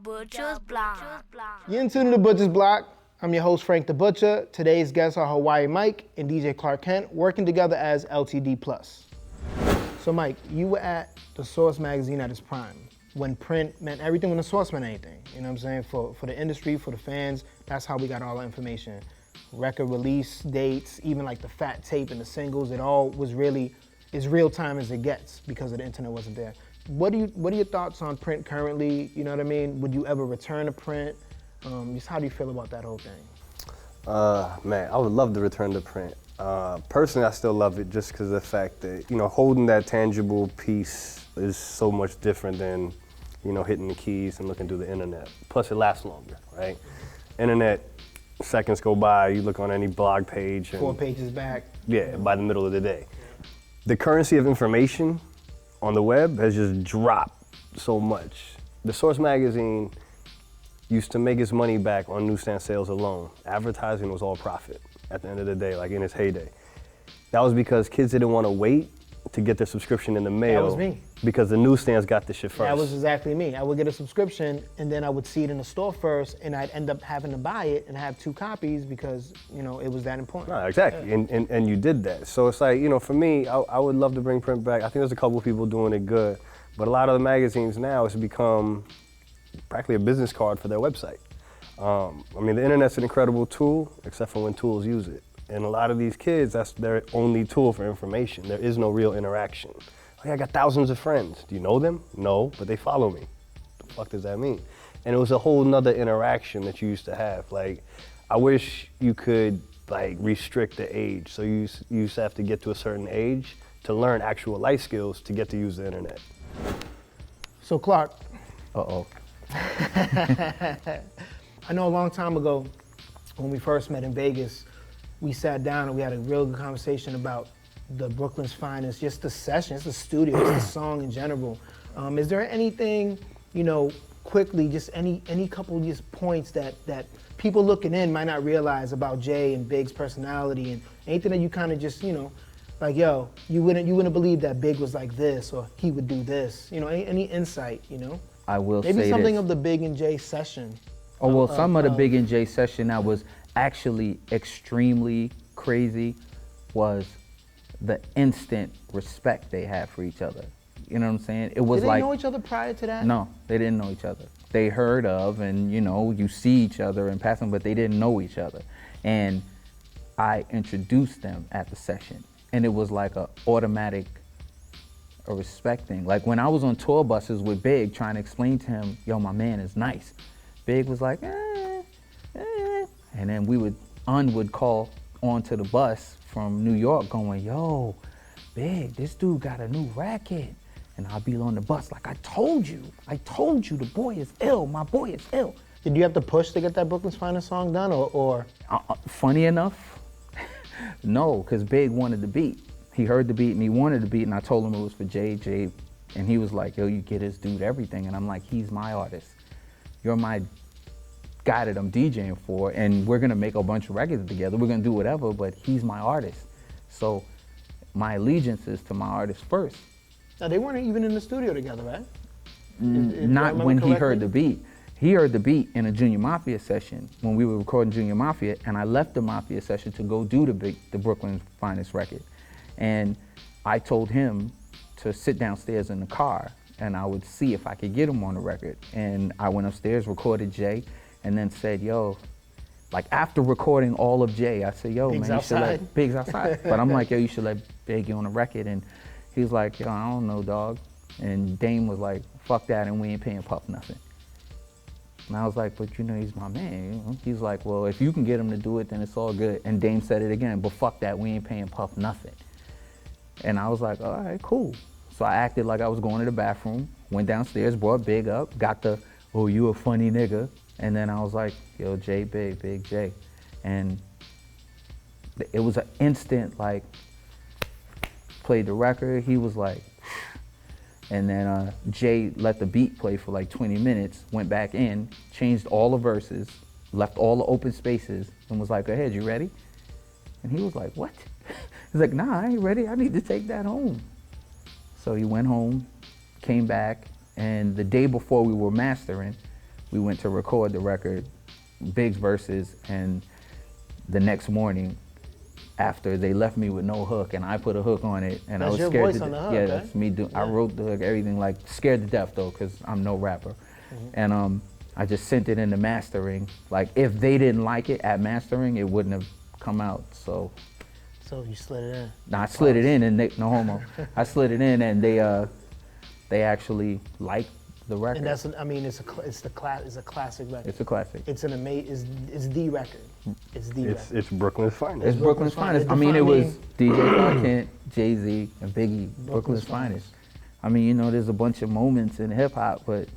Butcher's Block. You're in tune to the Butcher's Block. I'm your host, Frank the Butcher. Today's guests are Hawaii Mike and DJ Clark Kent, working together as LTD Plus. So Mike, you were at the Source magazine at its prime, when print meant everything, when the Source meant anything. You know what I'm saying? For the industry, for the fans, that's how we got all our information. Record release dates, even like the fat tape and the singles, it all was really as real time as it gets because the internet wasn't there. What are your thoughts on print currently? You know what I mean? Would you ever return to print? Just how do you feel about that whole thing? Man, I would love to return to print. Personally, I still love it just because of the fact that, holding that tangible piece is so much different than, hitting the keys and looking through the internet. Plus, it lasts longer, right? Internet, seconds go by, you look on any blog page. And, 4 pages back. Yeah, by the middle of the day. The currency of information on the web has just dropped so much. The Source magazine used to make its money back on newsstand sales alone. Advertising was all profit at the end of the day, like in its heyday. That was because kids didn't want to wait to get their subscription in the mail. That was me. Because the newsstands got the shit first. That was exactly me. I would get a subscription and then I would see it in the store first and I'd end up having to buy it and have 2 copies because, it was that important. No, exactly, yeah. and you did that. So it's like, for me, I would love to bring print back. I think there's a couple of people doing it good, but a lot of the magazines now, it's become practically a business card for their website. The internet's an incredible tool, except for when tools use it. And a lot of these kids, that's their only tool for information. There is no real interaction. I got thousands of friends. Do you know them? No, but they follow me. What the fuck does that mean? And it was a whole nother interaction that you used to have. Like, I wish you could restrict the age. So you used to have to get to a certain age to learn actual life skills to get to use the internet. So Clark. Uh-oh. I know a long time ago, when we first met in Vegas, we sat down and we had a real good conversation about the Brooklyn's Finest, just the session, it's the studio, it's the song in general. Is there anything, quickly, just any couple of just points that people looking in might not realize about Jay and Big's personality, and anything that you kind of just, like, yo, you wouldn't believe that Big was like this or he would do this, any insight, I will Maybe say something this. of the Big and Jay session. Oh, well, some of the Big and Jay session that was actually extremely crazy was the instant respect they had for each other. You know what I'm saying? It was Did they know each other prior to that? No, they didn't know each other. They heard of and, you see each other in passing, but they didn't know each other. And I introduced them at the session, and it was like a respect thing. Like when I was on tour buses with Big trying to explain to him, yo, my man is nice. Big was like, and then would call onto the bus from New York going, yo, Big, this dude got a new racket. And I'll be on the bus like, I told you, the boy is ill, my boy is ill. Did you have to push to get that Brooklyn's Finest song done, or? Funny enough, no, because Big wanted the beat. He heard the beat and he wanted the beat, and I told him it was for Jay, and he was like, yo, you get this dude everything. And I'm like, he's my artist. You're my guy that I'm DJing for, and we're gonna make a bunch of records together. We're gonna do whatever, but he's my artist. So my allegiance is to my artist first. Now, they weren't even in the studio together, right? Not when he heard the beat. He heard the beat in a Junior Mafia session when we were recording Junior Mafia, and I left the Mafia session to go do the Brooklyn's Finest record. And I told him to sit downstairs in the car, and I would see if I could get him on the record. And I went upstairs, recorded Jay, and then said, yo, like after recording all of Jay, I said, yo, Big's man, you should outside. let Big's outside. But I'm like, yo, you should let Big get on the record. And he was like, yo, I don't know, dog. And Dame was like, fuck that, and we ain't paying Puff nothing. And I was like, but he's my man. He's like, well, if you can get him to do it, then it's all good. And Dame said it again, but fuck that, we ain't paying Puff nothing. And I was like, all right, cool. So I acted like I was going to the bathroom, went downstairs, brought Big up, got the, oh, you a funny nigga. And then I was like, yo, Jay, Big Jay. And it was an instant, like, played the record. He was like, And then Jay let the beat play for like 20 minutes, went back in, changed all the verses, left all the open spaces, and was like, go ahead, you ready? And he was like, what? He's like, nah, I ain't ready. I need to take that home. So he went home, came back, and the day before we were mastering, we went to record the record, Big's verses, and the next morning, after they left me with no hook, and I put a hook on it, and That's I was your scared voice to on the hook, yeah, eh? that's me doing. I wrote the hook, everything, like scared to death though, cause I'm no rapper, and I just sent it into mastering. Like if they didn't like it at mastering, it wouldn't have come out. So you slid it in. I slid it in, and no homo. I slid it in, and they actually liked the record. And that's, I mean, it's a classic record. It's a classic. It's an it's the record. It's the record. It's Brooklyn's finest. It's Brooklyn's finest. I mean, it was DJ Clark Kent, Jay Z, and Biggie, Brooklyn's finest. I mean, you know, there's a bunch of moments in hip hop, but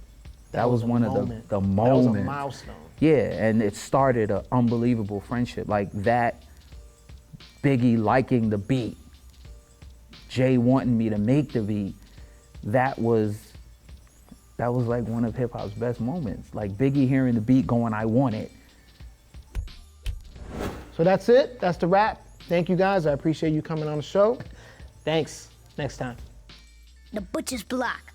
that was one of the moments. That was a milestone. Yeah, and it started an unbelievable friendship. Like that, Biggie liking the beat, Jay wanting me to make the beat, that was like one of hip hop's best moments. Like Biggie hearing the beat going, I want it. So that's it. That's the wrap. Thank you guys. I appreciate you coming on the show. Thanks. Next time. The Butcher's Block.